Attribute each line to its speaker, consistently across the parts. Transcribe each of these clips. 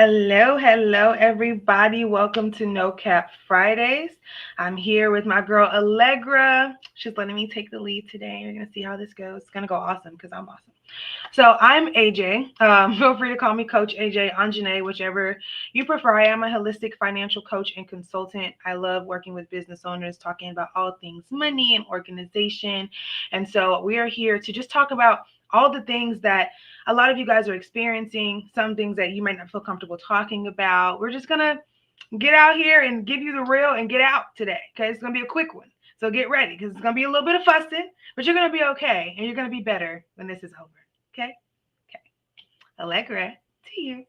Speaker 1: Hello, everybody. Welcome to No Cap Fridays. I'm here with my girl Allegra. She's letting me take the lead today. We're gonna see how this goes. It's gonna go awesome because I'm awesome. So I'm AJ. Feel free to call me Coach AJ, Anjane, whichever you prefer. I am a holistic financial coach and consultant. I love working with business owners, talking about all things money and organization. And so we are here to just talk about all the things that a lot of you guys are experiencing, some things that you might not feel comfortable talking about. We're just going to get out here and give you the real and get out today. Okay. It's going to be a quick one. So get ready because it's going to be a little bit of fussing, but you're going to be okay and you're going to be better when this is over. Okay. Okay. Allegra, to you.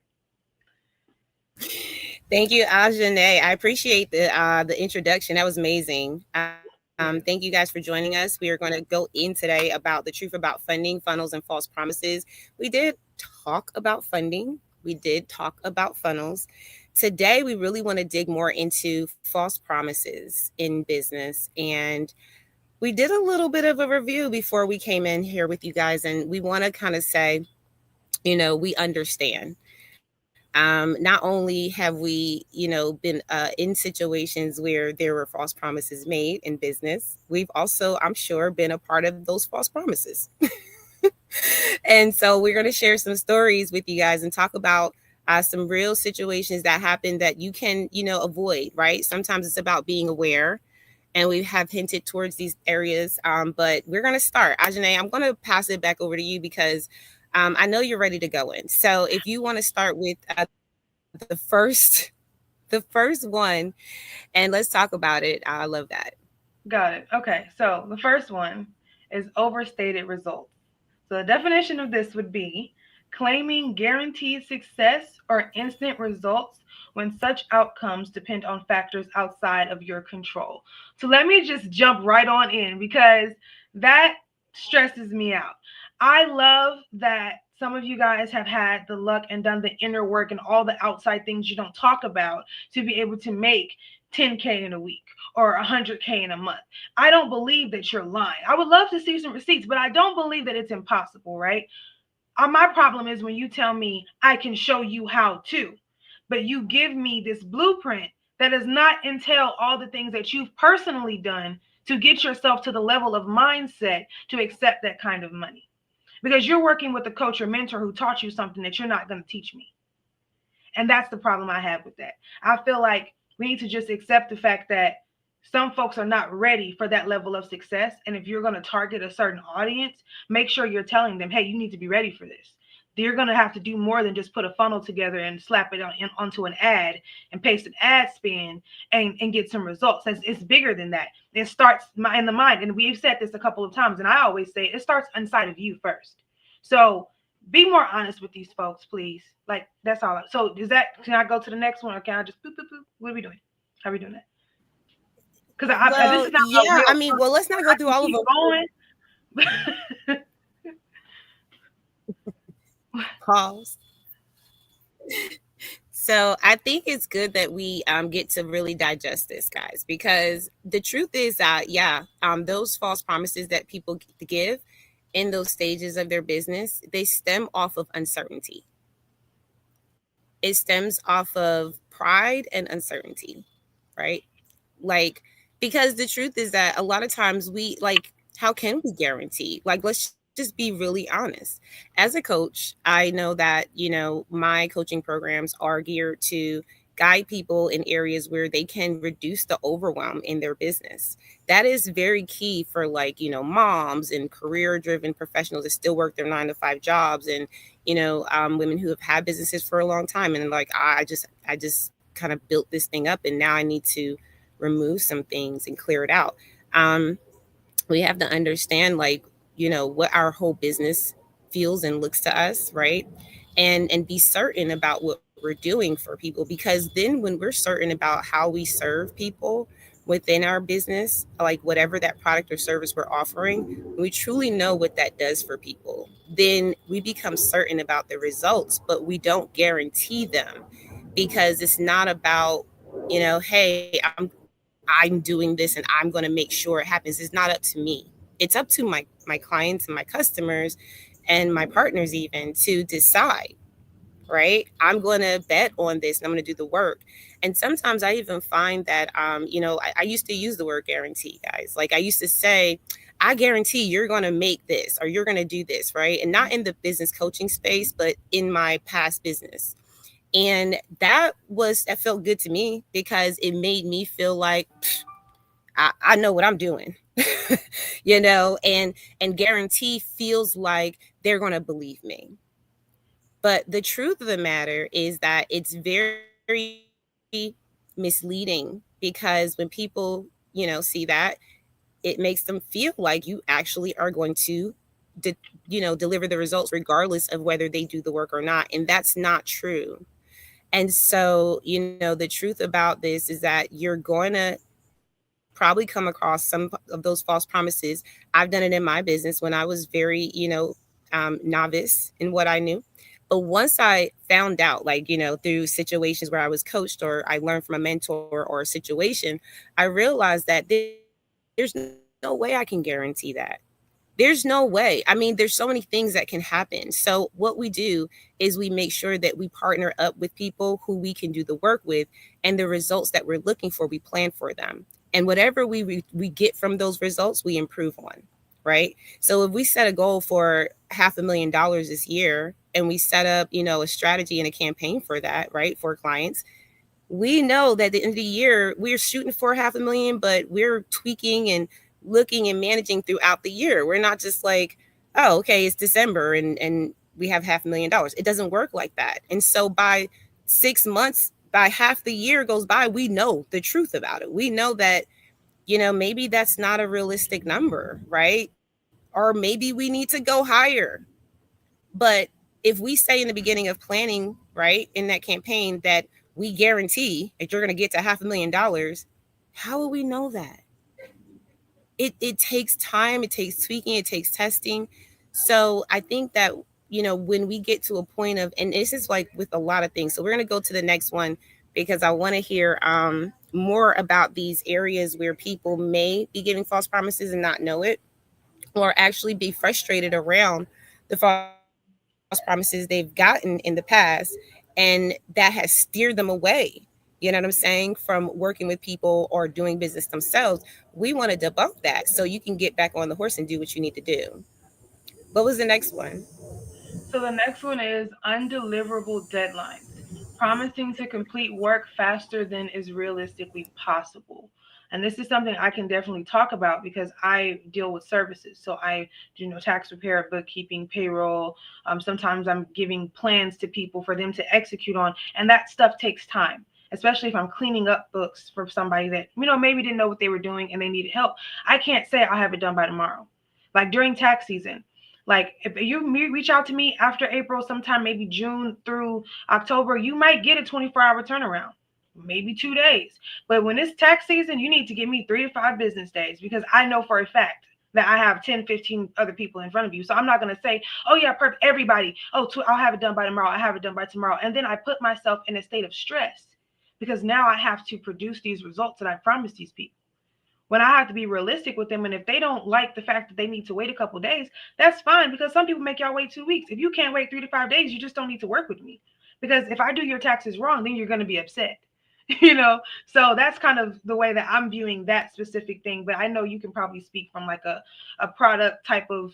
Speaker 2: Thank you, Ajane. I appreciate the introduction. That was amazing. Thank you guys for joining us. We are going to go in today about the truth about funding, funnels, and false promises. We did talk about funding. We did talk about funnels. Today, we really want to dig more into false promises in business. And we did a little bit of a review before we came in here with you guys. And we want to kind of say, we understand. Not only have we, been in situations where there were false promises made in business, we've also, I'm sure, been a part of those false promises. And so we're going to share some stories with you guys and talk about some real situations that happen that you can, avoid, right? Sometimes it's about being aware. And we have hinted towards these areas, but we're going to start. Ajane, I'm going to pass it back over to you because I know you're ready to go in. So if you want to start with the first one, and let's talk about it. I love that.
Speaker 1: Got it. Okay. So the first one is overstated results. So the definition of this would be claiming guaranteed success or instant results when such outcomes depend on factors outside of your control. So let me just jump right on in because that stresses me out. I love that some of you guys have had the luck and done the inner work and all the outside things you don't talk about to be able to make 10K in a week or 100K in a month. I don't believe that you're lying. I would love to see some receipts, but I don't believe that it's impossible, right? My problem is when you tell me I can show you how to, but you give me this blueprint that does not entail all the things that you've personally done to get yourself to the level of mindset to accept that kind of money. Because you're working with a coach or mentor who taught you something that you're not going to teach me. And that's the problem I have with that. I feel like we need to just accept the fact that some folks are not ready for that level of success. And if you're going to target a certain audience, make sure you're telling them, hey, you need to be ready for this. You're going to have to do more than just put a funnel together and slap it onto an ad and paste an ad spin and get some results. It's bigger than that. It starts in the mind. And we've said this a couple of times, and I always say it starts inside of you first. So be more honest with these folks, please. Like, that's all. So can I go to the next one or can I just boop, boop, boop? What are we doing? How are we doing that? Because this
Speaker 2: Well,
Speaker 1: is not a
Speaker 2: yeah.
Speaker 1: real
Speaker 2: I mean, well, let's not
Speaker 1: I
Speaker 2: go through
Speaker 1: can
Speaker 2: all of
Speaker 1: keep
Speaker 2: them.
Speaker 1: going.
Speaker 2: Pause. So I think it's good that we get to really digest this, guys, because the truth is that, yeah, those false promises that people give in those stages of their business, they stem off of uncertainty. It stems off of pride and uncertainty, right? Like, because the truth is that a lot of times we like, how can we guarantee? Like, let's just be really honest. As a coach, I know that, my coaching programs are geared to guide people in areas where they can reduce the overwhelm in their business. That is very key for, like, moms and career driven professionals that still work their 9 to 5 jobs, and women who have had businesses for a long time, and like, I just kind of built this thing up and now I need to remove some things and clear it out. We have to understand, like, what our whole business feels and looks to us, right? And be certain about what we're doing for people, because then when we're certain about how we serve people within our business, like whatever that product or service we're offering, we truly know what that does for people, then we become certain about the results, but we don't guarantee them, because it's not about, hey, I'm doing this and I'm going to make sure it happens. It's not up to me. It's up to my clients and my customers and my partners even to decide. right? I'm going to bet on this and I'm going to do the work. And sometimes I even find that, I used to use the word guarantee, guys. Like I used to say, I guarantee you're going to make this or you're going to do this, right? And not in the business coaching space, but in my past business. And that felt good to me because it made me feel like I know what I'm doing, and guarantee feels like they're going to believe me. But the truth of the matter is that it's very misleading because when people, see that, it makes them feel like you actually are going to de- deliver the results regardless of whether they do the work or not, and that's not true. And so, the truth about this is that you're going to probably come across some of those false promises. I've done it in my business when I was very, novice in what I knew. But once I found out, like, through situations where I was coached or I learned from a mentor or a situation, I realized that there's no way I can guarantee that. There's no way. I mean, there's so many things that can happen. So what we do is we make sure that we partner up with people who we can do the work with, and the results that we're looking for, we plan for them. And whatever we get from those results, we improve on, right? So if we set a goal for $500,000 this year and we set up, a strategy and a campaign for that, right, for clients, we know that at the end of the year we're shooting for 500,000, but we're tweaking and looking and managing throughout the year. We're not just like, oh, okay, it's December and we have $500,000. It doesn't work like that. And so by 6 months, by half the year goes by, we know the truth about it. We know that, maybe that's not a realistic number, right? Or maybe we need to go higher. But if we say in the beginning of planning, right, in that campaign that we guarantee that you're going to get to $500,000, how will we know that? It takes time, it takes tweaking, it takes testing. So I think that, when we get to a point of, and this is like with a lot of things. So we're going to go to the next one because I want to hear more about these areas where people may be giving false promises and not know it, or actually be frustrated around the false promises they've gotten in the past, and that has steered them away. You know what I'm saying? From working with people or doing business themselves. We want to debunk that so you can get back on the horse and do what you need to do. What was the next one?
Speaker 1: So the next one is undeliverable deadlines, promising to complete work faster than is realistically possible. And this is something I can definitely talk about because I deal with services. So I do tax repair, bookkeeping, payroll. Sometimes I'm giving plans to people for them to execute on, and that stuff takes time. Especially if I'm cleaning up books for somebody that maybe didn't know what they were doing and they needed help. I can't say I'll have it done by tomorrow. Like during tax season, like if you reach out to me after April, sometime maybe June through October, you might get a 24-hour turnaround, maybe 2 days. But when it's tax season, you need to give me 3 to 5 business days because I know for a fact that I have 10, 15 other people in front of you. So I'm not going to say, oh yeah, perfect, everybody. Oh, I'll have it done by tomorrow. I have it done by tomorrow. And then I put myself in a state of stress because now I have to produce these results that I promised these people when I have to be realistic with them. And if they don't like the fact that they need to wait a couple days, that's fine because some people make y'all wait 2 weeks. If you can't wait 3 to 5 days, you just don't need to work with me. Because if I do your taxes wrong, then you're going to be upset. So that's kind of the way that I'm viewing that specific thing. But I know you can probably speak from like a product type of,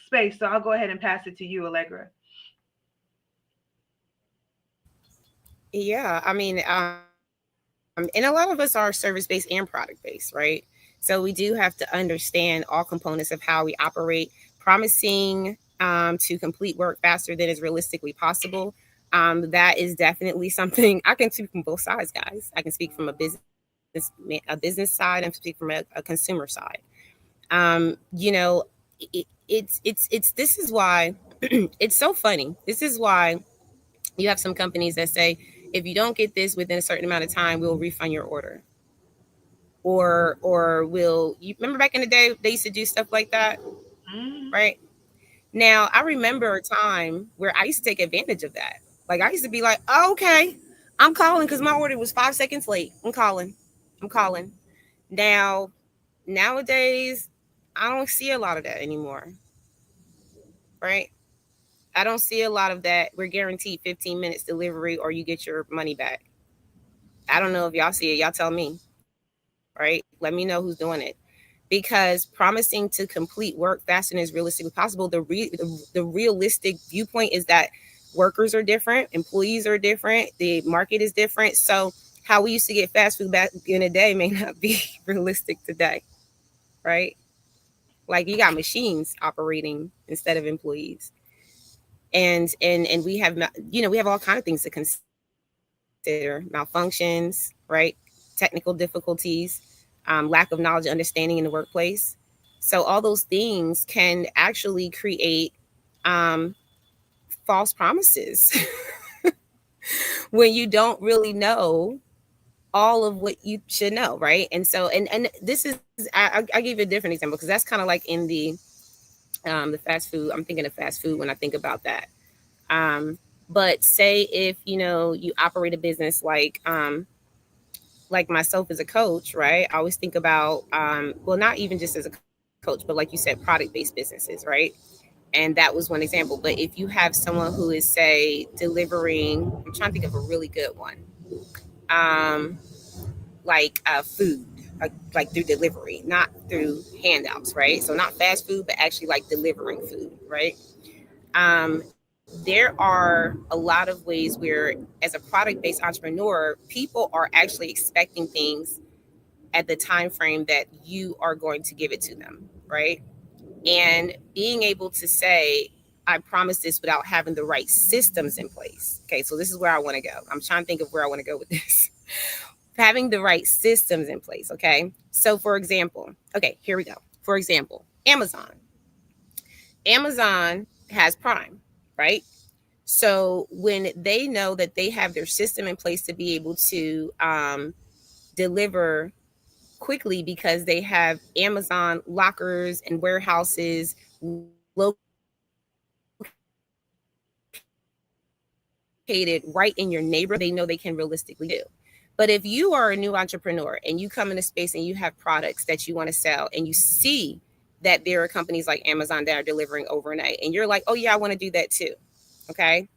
Speaker 1: space. So I'll go ahead and pass it to you, Allegra.
Speaker 2: Yeah, I mean, and a lot of us are service based and product based, right? So we do have to understand all components of how we operate, promising to complete work faster than is realistically possible. That is definitely something I can speak from both sides, guys. I can speak from a business side and speak from a consumer side. It's this is why it's so funny. This is why you have some companies that say, if you don't get this within a certain amount of time, we'll refund your order. Or will you remember back in the day they used to do stuff like that,
Speaker 1: Mm-hmm.
Speaker 2: right? Now I remember a time where I used to take advantage of that. Like I used to be like, oh, okay, I'm calling because my order was 5 seconds late. I'm calling. Now nowadays I don't see a lot of that anymore, right? I don't see a lot of that. We're guaranteed 15 minutes delivery or you get your money back. I don't know if y'all see it. Y'all tell me, right? Let me know who's doing it. Because promising to complete work faster than is realistically possible, the realistic viewpoint is that workers are different, employees are different, the market is different. So how we used to get fast food back in the day may not be realistic today, right? Like you got machines operating instead of employees, and we have we have all kind of things to consider: malfunctions, right? Technical difficulties, lack of knowledge, understanding in the workplace. So all those things can actually create um, false promises when you don't really know all of what you should know, right? And so, and this is I give you a different example because that's kind of like in the fast food. I'm thinking of fast food when I think about that. But say if you operate a business like myself as a coach, right? I always think about well, not even just as a coach, but like you said, product based businesses, right? And that was one example. But if you have someone who is, say, delivering, I'm trying to think of a really good one, um, like food, like through delivery, not through handouts, right? So not fast food, but actually like delivering food, right? There are a lot of ways where, as a product based entrepreneur, people are actually expecting things at the time frame that you are going to give it to them, right? And being able to say, I promise this without having the right systems in place. Okay, so this is where I want to go. I'm trying to think of where I want to go with this. Having the right systems in place. Okay, so for example, okay, here we go. For example, Amazon has Prime, right? So when they know that they have their system in place to be able to deliver quickly because they have Amazon lockers and warehouses located right in your neighborhood, they know they can realistically do. But if you are a new entrepreneur and you come into space and you have products that you want to sell and you see that there are companies like Amazon that are delivering overnight and you're like, oh yeah, I want to do that too. Okay.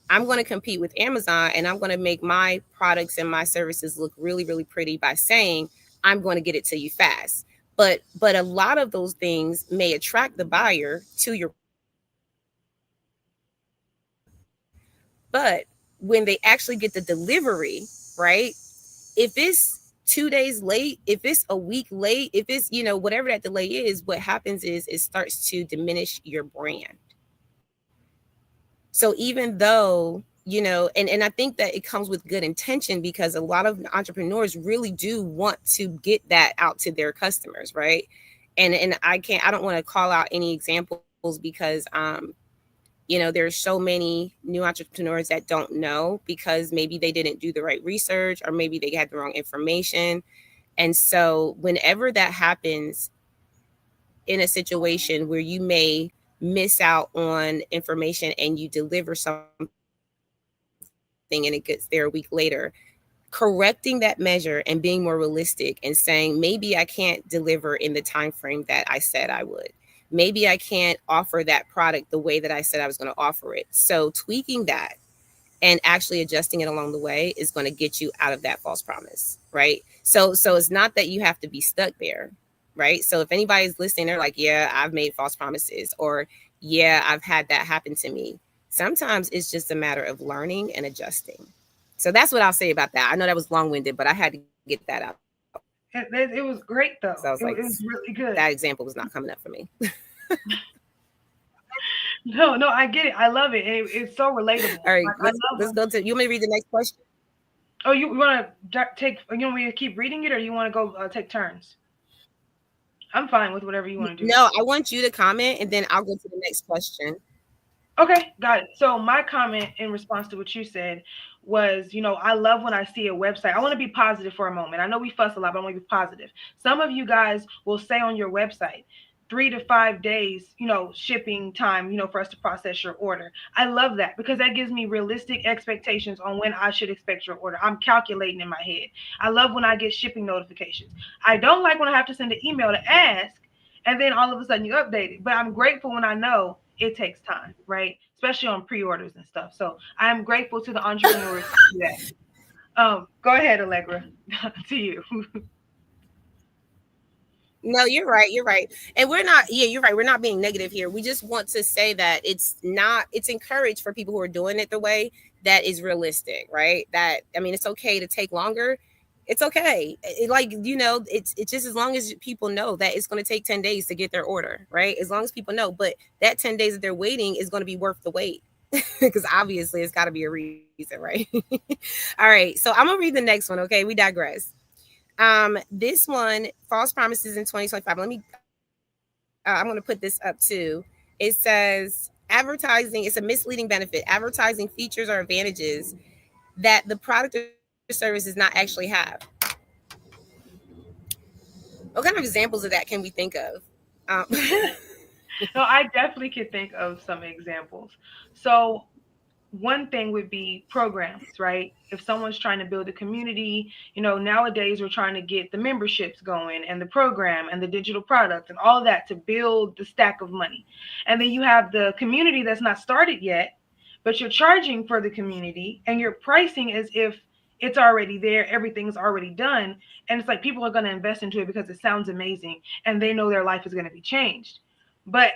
Speaker 2: I'm going to compete with Amazon and I'm going to make my products and my services look really, really pretty by saying I'm going to get it to you fast. But a lot of those things may attract the buyer to your product. But when they actually get the delivery, right? If it's 2 days late, if it's a week late, if it's, whatever that delay is, what happens is it starts to diminish your brand. So even though, and I think that it comes with good intention because a lot of entrepreneurs really do want to get that out to their customers, right? And I don't want to call out any examples because there's so many new entrepreneurs that don't know because maybe they didn't do the right research or maybe they had the wrong information. And so whenever that happens in a situation where you may miss out on information and you deliver something and it gets there a week later, correcting that measure and being more realistic and saying, maybe I can't deliver in the time frame that I said I would. Maybe I can't offer that product the way that I said I was going to offer it. So tweaking that and actually adjusting it along the way is going to get you out of that false promise, right? So it's not that you have to be stuck there, right? So if anybody's listening, they're like, yeah, I've made false promises, or yeah, I've had that happen to me. Sometimes it's just a matter of learning and adjusting. So that's what I'll say about that. I know that was long-winded, but I had to get that out.
Speaker 1: It was great though.
Speaker 2: So I was like,
Speaker 1: it was really good.
Speaker 2: That example was not coming up for me.
Speaker 1: No, I get it. I love it. It's so relatable.
Speaker 2: All right,
Speaker 1: Like,
Speaker 2: let's go to. You want me to read the next question?
Speaker 1: Oh, you want to take? You want me to keep reading it, or you want to go take turns? I'm fine with whatever you want to do.
Speaker 2: No, I want you to comment, and then I'll go to the next question.
Speaker 1: Okay, got it. So my comment in response to what you said was, I love when I see a website. I want to be positive for a moment. I know we fuss a lot, but I want to be positive. Some of you guys will say on your website, 3 to 5 days, shipping time, for us to process your order. I love that because that gives me realistic expectations on when I should expect your order. I'm calculating in my head. I love when I get shipping notifications. I don't like when I have to send an email to ask and then all of a sudden you update it. But I'm grateful when I know it takes time, right? Especially on pre-orders and stuff. So I'm grateful to the entrepreneurs who do that. Go ahead, Allegra. To you.
Speaker 2: No, you're right. You're right. And we're not, yeah, you're right. We're not being negative here. We just want to say that it's not, it's encouraged for people who are doing it the way that is realistic, right? That, I mean, it's okay to take longer. It's okay. Like, it's just as long as people know that it's going to take 10 days to get their order, right? As long as people know, but that 10 days that they're waiting is going to be worth the wait because obviously it's got to be a reason, right? All right. So I'm going to read the next one. Okay. We digress. This one, false promises in 2025. I'm going to put this up too. It says advertising is a misleading benefit. Advertising features or advantages that the product or service does not actually have. What kind of examples of that can we think of?
Speaker 1: No, I definitely could think of some examples. So one thing would be programs, right? If someone's trying to build a community, nowadays we're trying to get the memberships going and the program and the digital products and all of that to build the stack of money. And then you have the community that's not started yet, but you're charging for the community and you're pricing as if it's already there, everything's already done. And it's like people are going to invest into it because it sounds amazing and they know their life is going to be changed. But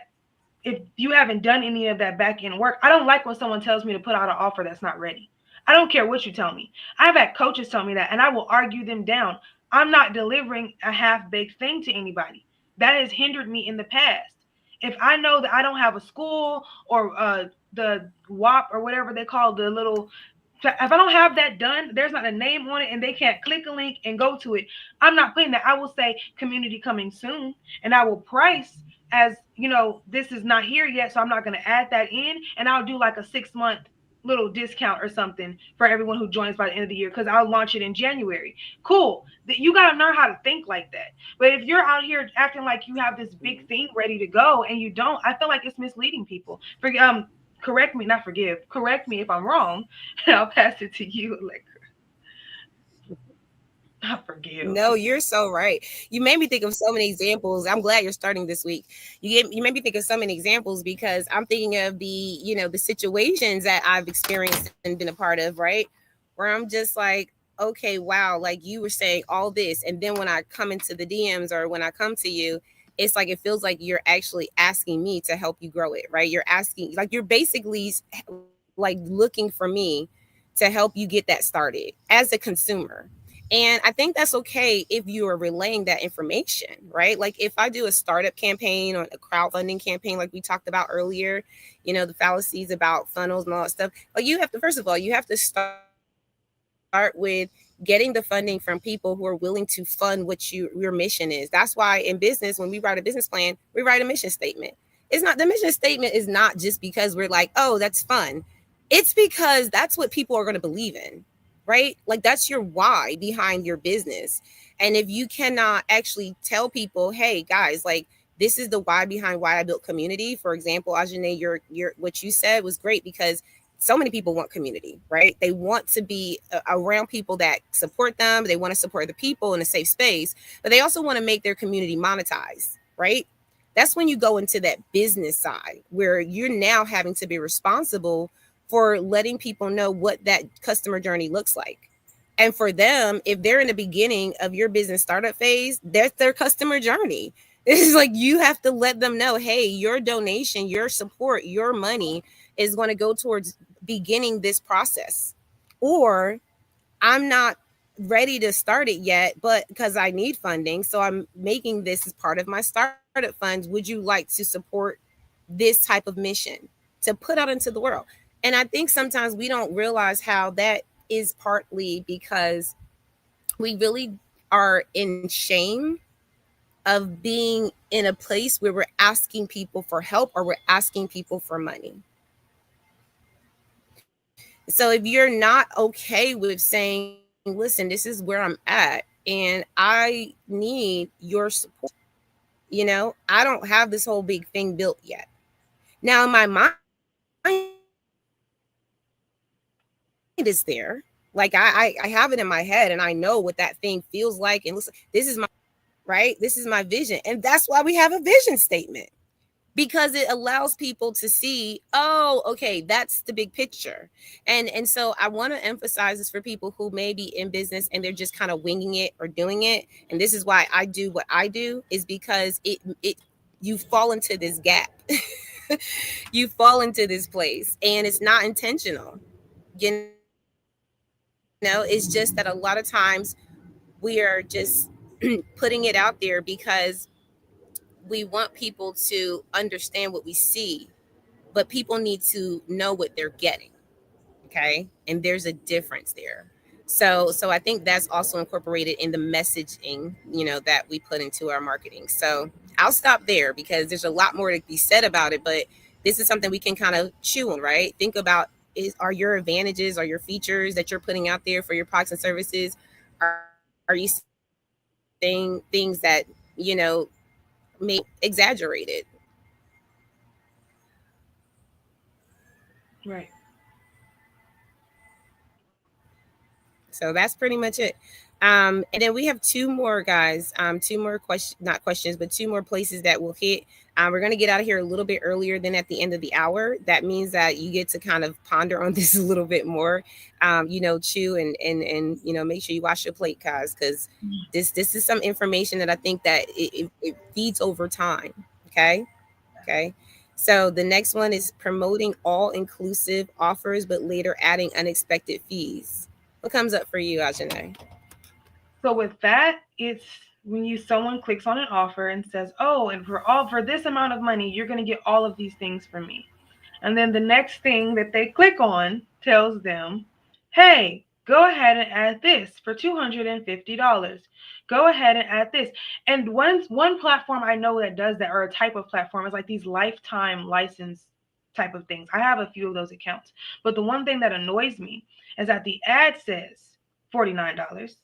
Speaker 1: if you haven't done any of that back end work, I don't like when someone tells me to put out an offer that's not ready. I don't care what you tell me. I've had coaches tell me that, and I will argue them down. I'm not delivering a half baked thing to anybody. That has hindered me in the past. If I know that I don't have a school or the WAP or whatever they call the little, if I don't have that done, there's not a name on it and they can't click a link and go to it, I'm not putting that. I will say community coming soon, and I will price as this is not here yet, so I'm not going to add that in, and I'll do like a 6-month little discount or something for everyone who joins by the end of the year because I'll launch it in January. Cool. You got to learn how to think like that. But if you're out here acting like you have this big thing ready to go and you don't, I feel like it's misleading people. Correct me, not forgive. Correct me if I'm wrong, and I'll pass it to you, Allegra. I forgive.
Speaker 2: No, you're so right. You made me think of so many examples. I'm glad you're starting this week. You made me think of so many examples because I'm thinking of the situations that I've experienced and been a part of, right? Where I'm just like, okay, wow, like you were saying all this. And then when I come into the DMs or when I come to you, it's like it feels like you're actually asking me to help you grow it, right? You're asking, like you're basically like looking for me to help you get that started as a consumer. And I think that's okay if you are relaying that information, right? Like if I do a startup campaign or a crowdfunding campaign, like we talked about earlier, the fallacies about funnels and all that stuff. Like you have to, first of all, you have to start with getting the funding from people who are willing to fund what your mission is. That's why in business, when we write a business plan, we write a mission statement. It's not, the mission statement is not just because we're like, oh, that's fun. It's because that's what people are going to believe in. Right? Like that's your why behind your business. And if you cannot actually tell people, hey guys, like this is the why behind why I built community. For example, Ajane, your what you said was great because so many people want community, right? They want to be around people that support them. They want to support the people in a safe space, but they also want to make their community monetize, right? That's when you go into that business side where you're now having to be responsible for letting people know what that customer journey looks like. And for them, if they're in the beginning of your business startup phase, that's their customer journey. It's like you have to let them know, hey, your donation, your support, your money is going to go towards beginning this process. Or I'm not ready to start it yet, but because I need funding, so I'm making this as part of my startup funds. Would you like to support this type of mission to put out into the world? And I think sometimes we don't realize how that is partly because we really are in shame of being in a place where we're asking people for help or we're asking people for money. So if you're not okay with saying, listen, this is where I'm at and I need your support, I don't have this whole big thing built yet. Now in my mind, is there, like I have it in my head and I know what that thing feels like, and listen, this is my vision, and that's why we have a vision statement. because it allows people to see, oh, okay, that's the big picture. And so I want to emphasize this for people who may be in business and they're just kind of winging it or doing it. And this is why I do what I do, is because it you fall into this gap. You fall into this place and it's not intentional. You know, it's just that a lot of times we are just putting it out there because we want people to understand what we see, but people need to know what they're getting. Okay. And there's a difference there. So I think that's also incorporated in the messaging, that we put into our marketing. So I'll stop there because there's a lot more to be said about it, but this is something we can kind of chew on, right? Think about, are your advantages, are your features that you're putting out there for your products and services, are you saying things that, may exaggerate it?
Speaker 1: Right.
Speaker 2: So that's pretty much it. And then we have two more guys, two more questions, not questions, but two more places that we'll hit. We're going to get out of here a little bit earlier than at the end of the hour. That means that you get to kind of ponder on this a little bit more, chew and make sure you wash your plate, guys, because this is some information that I think that it feeds over time. Okay. So the next one is promoting all-inclusive offers, but later adding unexpected fees. What comes up for you, Ajane?
Speaker 1: So with that, it's when someone clicks on an offer and says, "Oh, and for this amount of money, you're going to get all of these things from me." And then the next thing that they click on tells them, "Hey, go ahead and add this for $250. Go ahead and add this." And one platform I know that does that, or a type of platform, is like these lifetime license type of things. I have a few of those accounts. But the one thing that annoys me is that the ad says $49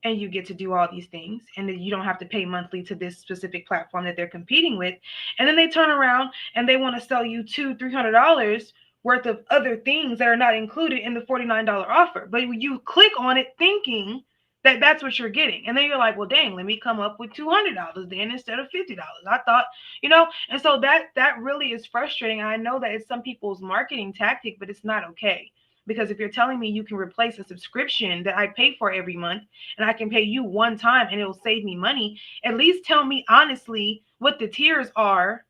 Speaker 1: and you get to do all these things and that you don't have to pay monthly to this specific platform that they're competing with. And then they turn around and they want to sell you $200-300 worth of other things that are not included in the $49 offer. But you click on it thinking that that's what you're getting. And then you're like, well, dang, let me come up with $200 then instead of $50. I thought, and so that really is frustrating. I know that it's some people's marketing tactic, but it's not okay. Because if you're telling me you can replace a subscription that I pay for every month and I can pay you one time and it'll save me money, at least tell me honestly what the tiers are,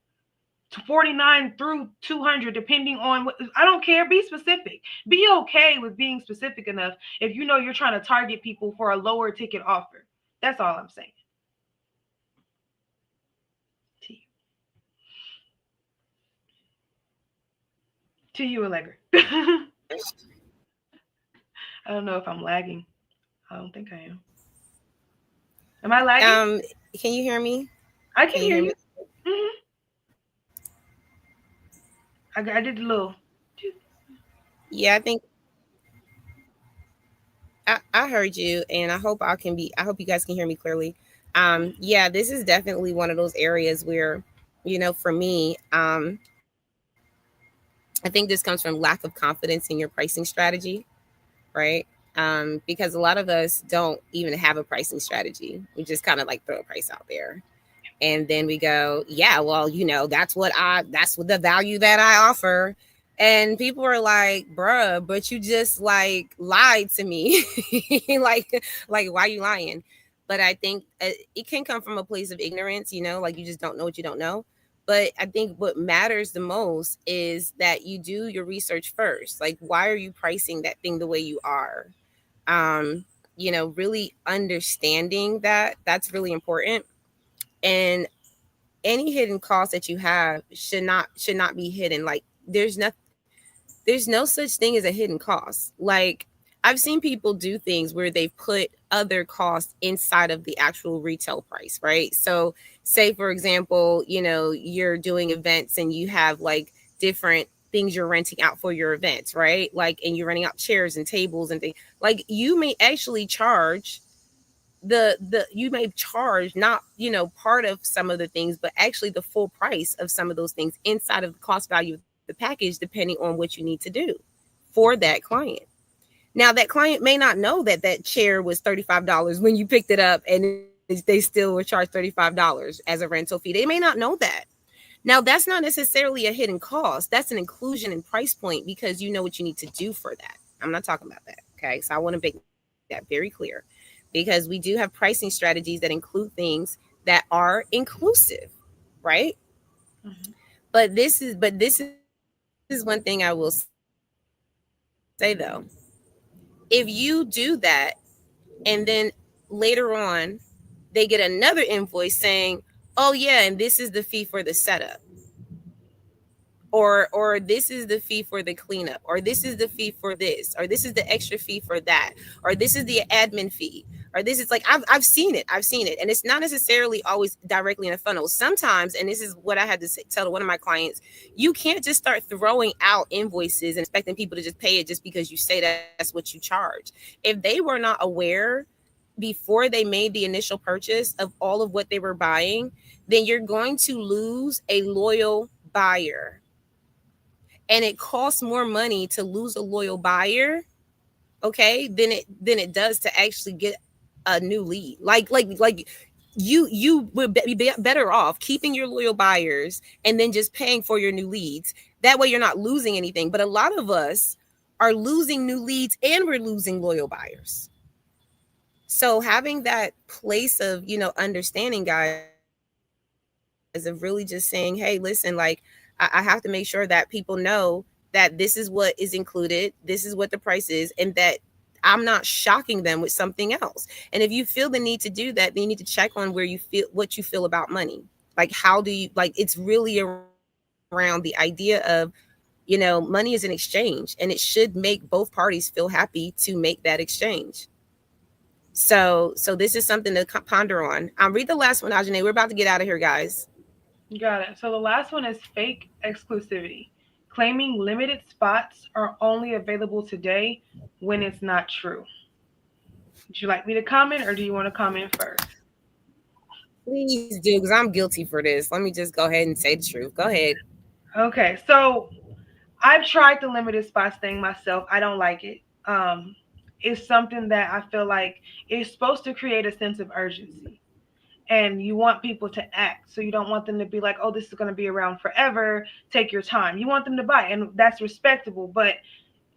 Speaker 1: to 49 through 200, depending on what. I don't care. Be specific. Be okay with being specific enough if you know you're trying to target people for a lower ticket offer. That's all I'm saying. To you, Allegra. I don't know if I'm lagging. I don't think I am. Am I lagging?
Speaker 2: Can you hear me?
Speaker 1: I can hear you. Mm-hmm. I did a little.
Speaker 2: Yeah, I think I heard you, and I hope you guys can hear me clearly. Yeah, this is definitely one of those areas where, for me, I think this comes from lack of confidence in your pricing strategy, right? Because a lot of us don't even have a pricing strategy. We just kind of like throw a price out there. And then we go, yeah, well, that's what the value that I offer. And people are like, bruh, but you just like lied to me. like, why are you lying? But I think it can come from a place of ignorance, like you just don't know what you don't know. But I think what matters the most is that you do your research first. Like, why are you pricing that thing the way you are? Really understanding that's really important. And any hidden cost that you have should not be hidden. Like there's no such thing as a hidden cost. Like I've seen people do things where they put other costs inside of the actual retail price, right? So say, for example, you're doing events and you have like different things you're renting out for your events, right? Like, and you're renting out chairs and tables and things. Like you may actually charge you may charge not, part of some of the things, but actually the full price of some of those things inside of the cost value of the package, depending on what you need to do for that client. Now, that client may not know that chair was $35 when you picked it up and they still were charged $35 as a rental fee. They may not know that. Now, that's not necessarily a hidden cost. That's an inclusion in price point because you know what you need to do for that. I'm not talking about that. Okay. So I want to make that very clear because we do have pricing strategies that include things that are inclusive, right?
Speaker 1: Mm-hmm.
Speaker 2: But this is one thing I will say though. If you do that and then later on they get another invoice saying, "Oh yeah, and this is the fee for the setup." Or this is the fee for the cleanup, or this is the fee for this, or this is the extra fee for that, or this is the admin fee, or this is like I've seen it, and it's not necessarily always directly in a funnel. Sometimes, and this is what I had to tell to one of my clients, you can't just start throwing out invoices and expecting people to just pay it just because you say that's what you charge. If they were not aware before they made the initial purchase of all of what they were buying, then you're going to lose a loyal buyer, and it costs more money to lose a loyal buyer, okay, than it does to actually get a new lead. Like you would be better off keeping your loyal buyers and then just paying for your new leads. That way you're not losing anything. But a lot of us are losing new leads and we're losing loyal buyers. So having that place of, understanding, guys, of really just saying, hey, listen, like I have to make sure that people know that this is what is included, this is what the price is, and that I'm not shocking them with something else. And if you feel the need to do that, then you need to check on where you feel what you feel about money. Like how do you, like it's really around the idea of, money is an exchange, and it should make both parties feel happy to make that exchange. So this is something to ponder on. Read the last one, Ajane. We're about to get out of here, guys.
Speaker 1: Got it. So the last one is fake exclusivity, claiming limited spots are only available today when it's not true. Would you like me to comment or do you want to comment first?
Speaker 2: Please do, because I'm guilty for this. Let me just go ahead and say the truth. Go ahead.
Speaker 1: Okay, so I've tried the limited spots thing myself. I don't like it. It's something that I feel like is supposed to create a sense of urgency. And you want people to act. So you don't want them to be like, oh, this is going to be around forever. Take your time. You want them to buy, and that's respectable. But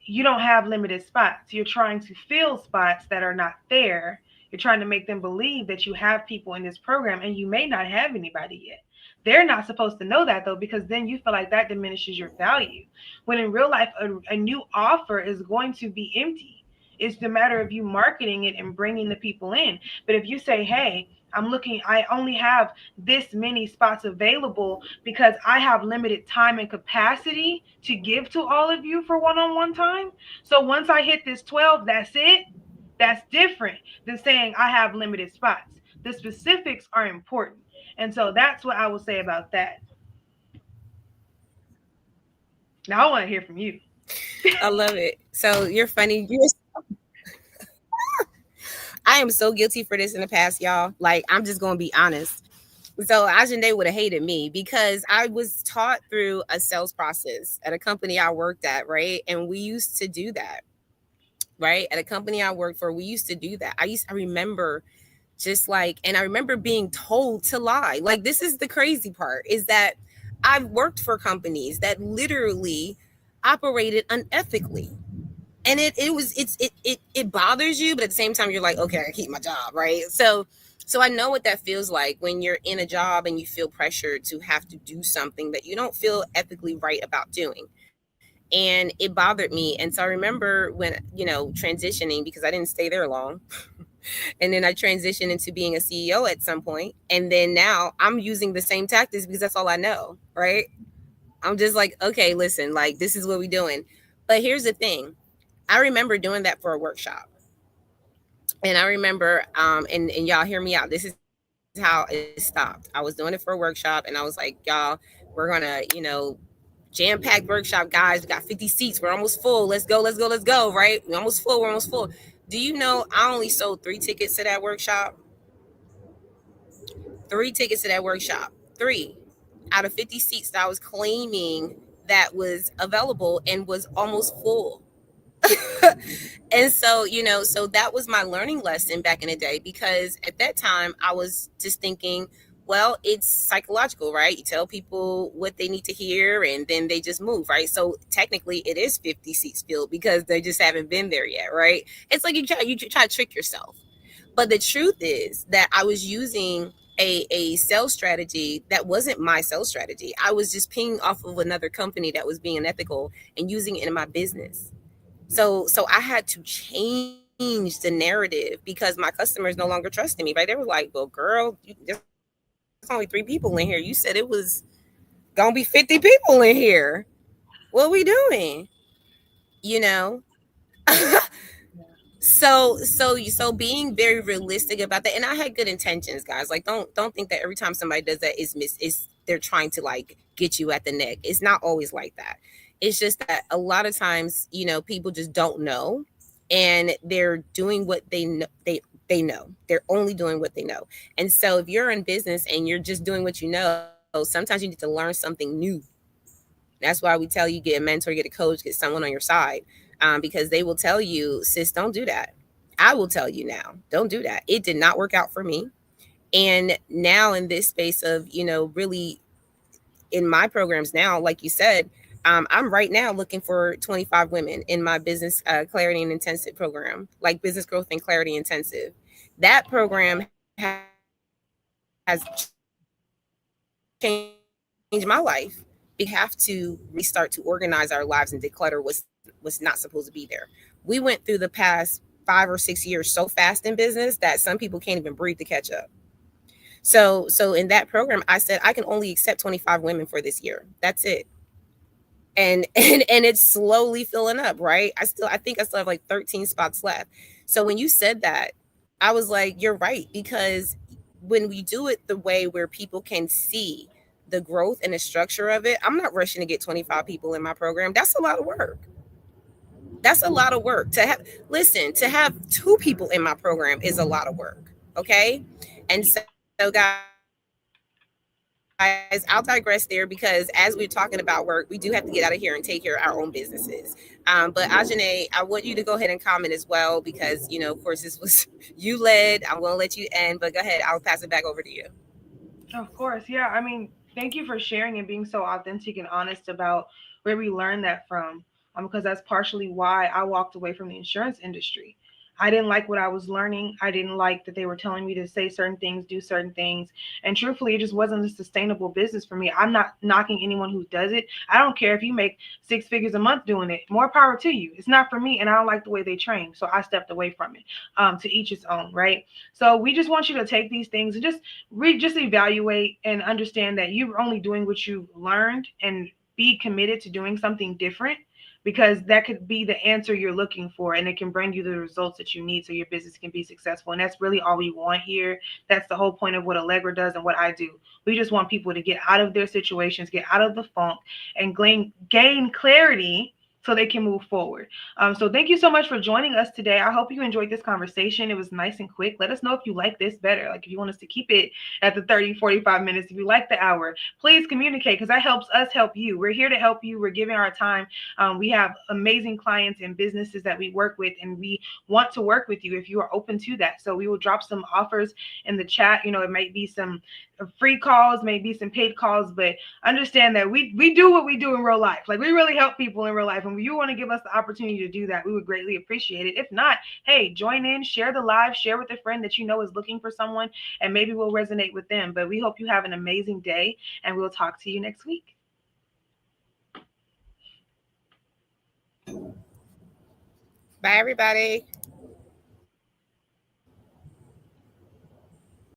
Speaker 1: you don't have limited spots. You're trying to fill spots that are not there. You're trying to make them believe that you have people in this program, and you may not have anybody yet. They're not supposed to know that though, because then you feel like that diminishes your value. When in real life, a new offer is going to be empty. It's the matter of you marketing it and bringing the people in. But if you say, hey, I only have this many spots available because I have limited time and capacity to give to all of you for one on one time. So once I hit this 12, that's it. That's different than saying I have limited spots. The specifics are important. And so that's what I will say about that. Now I want to hear from you.
Speaker 2: I love it. So you're funny. I am so guilty for this in the past, y'all. Like, I'm just going to be honest. So Ajande would have hated me because I was taught through a sales process at a company I worked at, right? And we used to do that, right? At a company I worked for, we used to do that. I remember just like, and I remember being told to lie. Like, this is the crazy part, is that I've worked for companies that literally operated unethically. And it bothers you, but at the same time you're like, okay, I keep my job, right? So I know what that feels like when you're in a job and you feel pressured to have to do something that you don't feel ethically right about doing. And it bothered me. And so I remember when, transitioning, because I didn't stay there long. And then I transitioned into being a CEO at some point. And then now I'm using the same tactics because that's all I know, right? I'm just like, okay, listen, like, this is what we're doing. But here's the thing. I remember doing that for a workshop. And I remember, and y'all hear me out. This is how it stopped. I was doing it for a workshop, and I was like, y'all, we're gonna, jam-packed workshop, guys. We got 50 seats. We're almost full. Let's go, let's go, let's go, right? We're almost full. Do you know I only sold 3 tickets to that workshop? 3 tickets to that workshop. 3 out of 50 seats that I was claiming that was available and was almost full. And so, so that was my learning lesson back in the day, because at that time I was just thinking, Well, it's psychological, right? You tell people what they need to hear and then they just move, right? So technically it is 50 seats filled because they just haven't been there yet, right? It's like you try to trick yourself. But the truth is that I was using a sales strategy that wasn't my sales strategy. I was just pinging off of another company that was being unethical and using it in my business. So I had to change the narrative because my customers no longer trusted me, right? They were like, well, girl, there's only 3 people in here. You said it was gonna be 50 people in here. What are we doing? You know? So being very realistic about that, and I had good intentions, guys. Like, don't think that every time somebody does that is they're trying to like get you at the neck. It's not always like that. It's just that a lot of times, people just don't know, and they're doing what they know. They know they're only doing what they know. And so if you're in business and you're just doing what you know, sometimes you need to learn something new. That's why we tell you, get a mentor, get a coach, get someone on your side, because they will tell you, sis, don't do that. I will tell you now, don't do that. It did not work out for me. And now in this space of, really in my programs now, like you said, I'm right now looking for 25 women in my business clarity and intensive program, like business growth and clarity intensive. That program has changed my life. We have to restart to organize our lives and declutter what's not supposed to be there. We went through the past 5 or 6 years so fast in business that some people can't even breathe to catch up. So in that program, I said I can only accept 25 women for this year. That's it. And it's slowly filling up, right? I think I still have like 13 spots left. So when you said that, I was like, you're right, because when we do it the way where people can see the growth and the structure of it, I'm not rushing to get 25 people in my program. That's a lot of work. That's a lot of work to have. Listen, to have 2 people in my program is a lot of work. Okay. And so guys, I'll digress there because as we're talking about work, we do have to get out of here and take care of our own businesses. But Ajane, I want you to go ahead and comment as well because, of course, this was you led. I'm going to let you end, but go ahead. I'll pass it back over to you.
Speaker 1: Of course. Yeah. I mean, thank you for sharing and being so authentic and honest about where we learned that from. Because that's partially why I walked away from the insurance industry. I didn't like what I was learning. I didn't like that they were telling me to say certain things, do certain things. And truthfully, it just wasn't a sustainable business for me. I'm not knocking anyone who does it. I don't care if you make 6 figures a month doing it. More power to you. It's not for me. And I don't like the way they train. So I stepped away from it. To each its own, right? So we just want you to take these things and just evaluate and understand that you're only doing what you learned and be committed to doing something different because that could be the answer you're looking for and it can bring you the results that you need so your business can be successful. And that's really all we want here. That's the whole point of what Allegra does and what I do. We just want people to get out of their situations, get out of the funk, and gain clarity so they can move forward. So thank you so much for joining us today. I hope you enjoyed this conversation. It was nice and quick. Let us know if you like this better. Like if you want us to keep it at the 30, 45 minutes, if you like the hour, please communicate because that helps us help you. We're here to help you. We're giving our time. We have amazing clients and businesses that we work with, and we want to work with you if you are open to that. So we will drop some offers in the chat. It might be some free calls, maybe some paid calls, but understand that we do what we do in real life. Like we really help people in real life. And if you want to give us the opportunity to do that, we would greatly appreciate it. If not, hey, join in, share the live, share with a friend that you know is looking for someone, and maybe we'll resonate with them. But we hope you have an amazing day, and we'll talk to you next week.
Speaker 2: Bye, everybody.